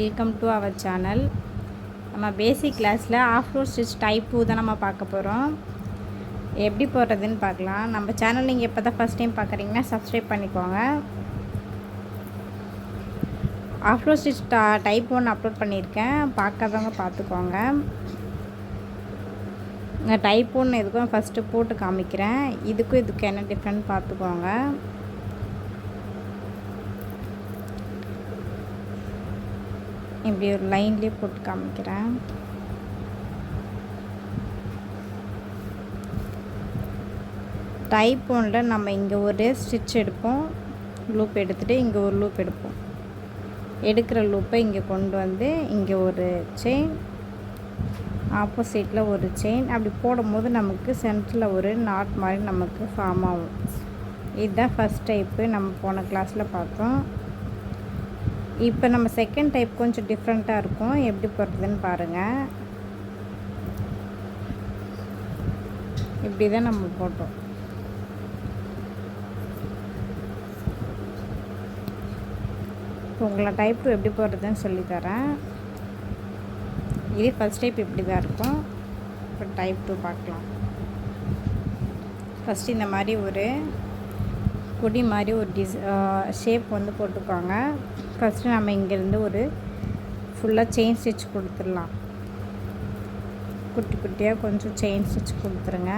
Welcome to our channel. நம்ம பேசிக் கிளாஸில் off-road stitch type 2 தான் நம்ம பார்க்க போகிறோம். எப்படி போடுறதுன்னு பார்க்கலாம். நம்ம சேனல் நீங்கள் எப்போ தான் ஃபஸ்ட் டைம் பார்க்குறீங்கன்னா சப்ஸ்கிரைப் பண்ணிக்கோங்க. ஆஃப்ரோட் ஸ்டிச் டைப் 1 அப்லோட் பண்ணியிருக்கேன், பார்க்காதவங்க பார்த்துக்கோங்க. நான் டைப் 1 எதுக்கும் ஃபஸ்ட்டு போட்டு காமிக்கிறேன். இதுக்கு என்ன டிஃப்ரெண்ட் பார்த்துக்கோங்க. இப்படி ஒரு லைன்லேயே போட்டு காமிக்கிறேன். டைப் 1ல் நம்ம இங்கே ஒரு ஸ்டிச் எடுப்போம், லூப் எடுத்துகிட்டு இங்கே ஒரு லூப் எடுப்போம். எடுக்கிற லூப்பை இங்கே கொண்டு வந்து இங்கே ஒரு செயின், ஆப்போசிட்டில் ஒரு செயின், அப்படி போடும்போது நமக்கு சென்டரில் ஒரு நாட் மாதிரி நமக்கு ஃபார்ம் ஆகும். இதுதான் ஃபஸ்ட் டைப்பு, நம்ம போன கிளாஸில் பார்த்தோம். இப்போ நம்ம செகண்ட் டைப் கொஞ்சம் டிஃப்ரெண்ட்டாக இருக்கும். எப்படி போடுறதுன்னு பாருங்கள். இப்படி தான் நம்ம போட்டோம். இப்போ உங்களை டைப் 2 எப்படி போடுறதுன்னு சொல்லித்தரேன். இது ஃபஸ்ட் டைப் இப்படி தான் இருக்கும். இப்போ டைப் 2 பார்க்கலாம். ஃபஸ்ட்டு இந்த மாதிரி ஒரு கொடி மாதிரி ஒரு ஷேப் வந்து போட்டுக்கோங்க. ஃபஸ்ட்டு நம்ம இங்கேருந்து ஒரு ஃபுல்லாக செயின் ஸ்டிச் கொடுத்துடலாம். குட்டி குட்டியாக கொஞ்சம் செயின் ஸ்டிச் கொடுத்துருங்க.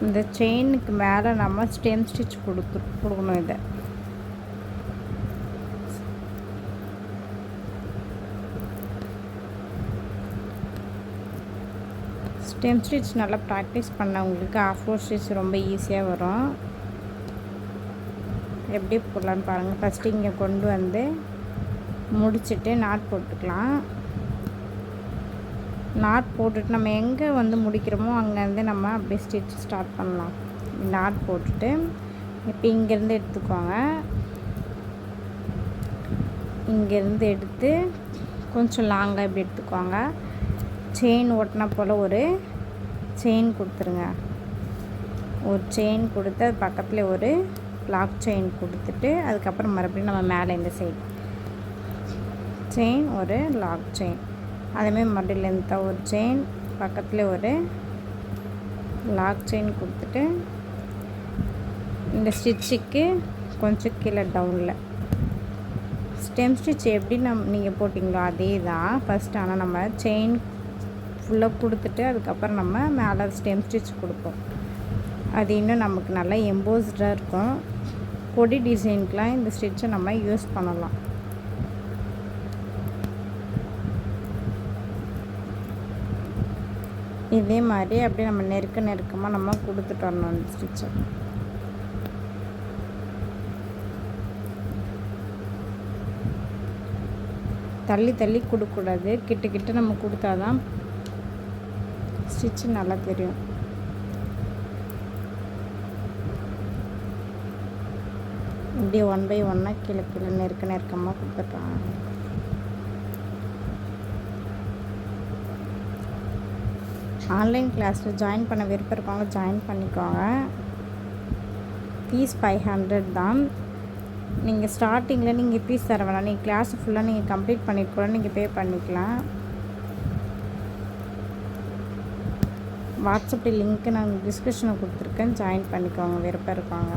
இந்த செயினுக்கு மேலே நம்ம ஸ்டெம் ஸ்டிச் கொடுக்கணும். இதை ஸ்டெம் ஸ்டிச் நல்லா ப்ராக்டிஸ் பண்ணவங்களுக்கு ஆஃப்ரோட் ஸ்டிச் ரொம்ப ஈஸியாக வரும். எப்படி போடலான்னு பாருங்கள். ஃபஸ்ட்டு இங்கே கொண்டு வந்து முடிச்சுட்டு நாட் போட்டுக்கலாம். நாட் போட்டுட்டு நம்ம எங்கே வந்து முடிக்கிறோமோ அங்கேருந்து நம்ம அப்படியே ஸ்டிச் ஸ்டார்ட் பண்ணலாம். நாட் போட்டுட்டு இப்போ இங்கேருந்து எடுத்துக்கோங்க. இங்கேருந்து எடுத்து கொஞ்சம் லாங்காக இப்படி எடுத்துக்கோங்க. செயின் ஓட்டினா போல் ஒரு செயின் கொடுத்துருங்க. ஒரு செயின் கொடுத்து அது பக்கத்தில் ஒரு லாக் செயின் கொடுத்துட்டு அதுக்கப்புறம் மறுபடியும் நம்ம மேலே இந்த சைடு செயின், ஒரு லாக் செயின், அதேமாதிரி மறுபடியும் லென்த்தாக ஒரு செயின், பக்கத்தில் ஒரு லாக் செயின் கொடுத்துட்டு இந்த ஸ்டிச்சுக்கு கொஞ்சம் கீழே டவுனில் ஸ்டெம் ஸ்டிச் எப்படி நீங்கள் போட்டிங்களோ அதே தான் ஃபஸ்ட். ஆனால் நம்ம செயின் ஃபுல்லாக கொடுத்துட்டு அதுக்கப்புறம் நம்ம மேலே ஸ்டெம் ஸ்டிச் கொடுப்போம். அது இன்னும் நமக்கு நல்லா எம்போஸ்டாக இருக்கும். கொடி டிசைனுக்கெலாம் இந்த ஸ்டிச்சை நம்ம யூஸ் பண்ணலாம். இதே மாதிரி அப்படியே நம்ம நெருக்கமாக நம்ம கொடுத்துட்டு வரணும் அந்த ஸ்டிச்சை. தள்ளி தள்ளி கொடுக்கக்கூடாது, கிட்ட நம்ம கொடுத்தா தான் ஸ்டிச்சு நல்லா தெரியும். இப்படி 1 by 1 கீழே நெருக்கமாக கொடுத்துட்டாங்க. ஆன்லைன் கிளாஸில் ஜாயின் பண்ண விருப்பம் இருக்கவங்க ஜாயின் பண்ணிக்கோங்க. ஃபீஸ் 500 தான். நீங்கள் ஸ்டார்டிங்கில் நீங்கள் ஃபீஸ் தர வேணாம். நீங்கள் கிளாஸ் ஃபுல்லாக நீங்கள் கம்ப்ளீட் பண்ணிட்டு கூட நீங்கள் பே பண்ணிக்கலாம். வாட்ஸ்அப்பில் லிங்க்கு நான் டிஸ்கிரிப்ஷனில் கொடுத்துருக்கேன், ஜாயின் பண்ணிக்கோங்க விருப்பம் இருக்காங்க.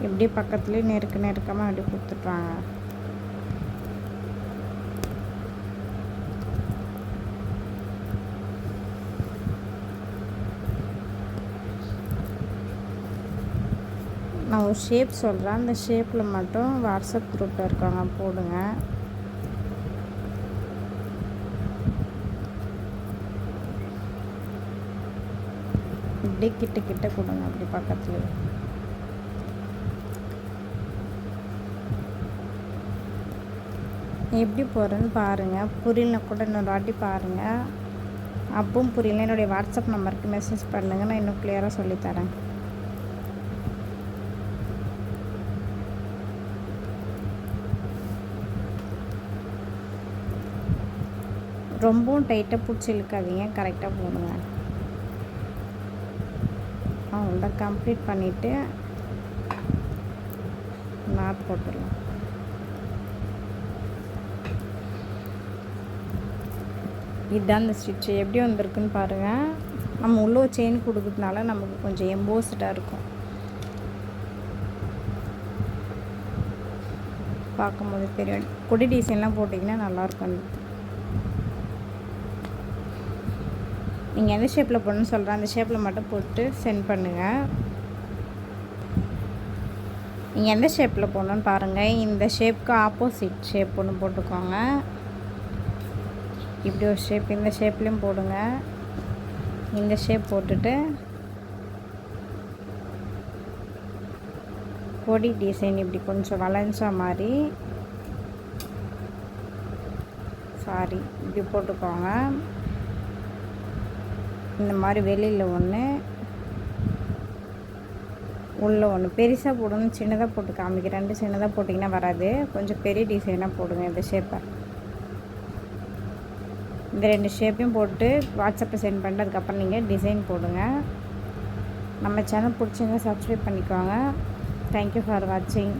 எப்படி பக்கத்துலேயே நெருக்கமாக அப்படி கொடுத்துட்றாங்க. நான் ஒரு ஷேப் சொல்கிறேன், அந்த ஷேப்பில் மட்டும் வாட்ஸ்அப் குரூப்பில் இருக்காங்க போடுங்க. இப்படி கிட்ட கொடுங்க, அப்படி பக்கத்தில். எப்படி போகிறேன்னு பாருங்கள். புரியலனா கூட இன்னொரு வாட்டி பாருங்கள். அப்பவும் புரியல என்னுடைய வாட்ஸ்அப் நம்பருக்கு மெசேஜ் பண்ணுங்கள், நான் இன்னும் கிளியராக சொல்லித்தரேன். ரொம்பவும் டைட்டாக பிடிச்சி இழுக்காதீங்க, கரெக்டாக போடுங்க. அவ்வளோதான், கம்ப்ளீட் பண்ணிவிட்டு நாட் போட்டுடலாம். இதுதான் இந்த ஸ்டிச்சு எப்படி வந்திருக்குன்னு பாருங்கள். நம்ம உள்ள செயின் கொடுக்கறதுனால நமக்கு கொஞ்சம் எம்போஸ்டாக இருக்கும், பார்க்கும்போது தெரியும். கொடி டிசைன்லாம் போட்டிங்கன்னா நல்லாயிருக்கும். நீங்கள் எந்த ஷேப்பில் போடணும்னு சொல்கிறேன், அந்த ஷேப்பில் மட்டும் போட்டு சென்ட் பண்ணுங்கள். நீங்கள் எந்த ஷேப்பில் போடணுன்னு பாருங்கள். இந்த ஷேப்புக்கு ஆப்போசிட் ஷேப் ஒன்று போட்டுக்கோங்க. இப்படி ஒரு ஷேப் இந்த ஷேப்லேயும் போடுங்க. இந்த ஷேப் போட்டுட்டு கொடி டிசைன் இப்படி கொஞ்சம் வளைஞ்ச மாதிரி இப்படி போட்டுக்கோங்க. இந்த மாதிரி வெளியில் ஒன்று உள்ளே ஒன்று பெருசாக போடணும், சின்னதாக போட்டு காமிக்கிறேன். 2 சின்னதாக போட்டிங்கன்னா வராது, கொஞ்சம் பெரிய டிசைனாக போடுங்க. இந்த ஷேப்பை இந்த 2 ஷேப்பையும் போட்டு வாட்ஸ்அப்பில் சென்ட் பண்ணிட்டு அதுக்கப்புறம் நீங்கள் டிசைன் போடுங்க. நம்ம சேனல் பிடிச்சிங்க சப்ஸ்கிரைப் பண்ணிக்கோங்க. தேங்க்யூ ஃபார் வாட்சிங்.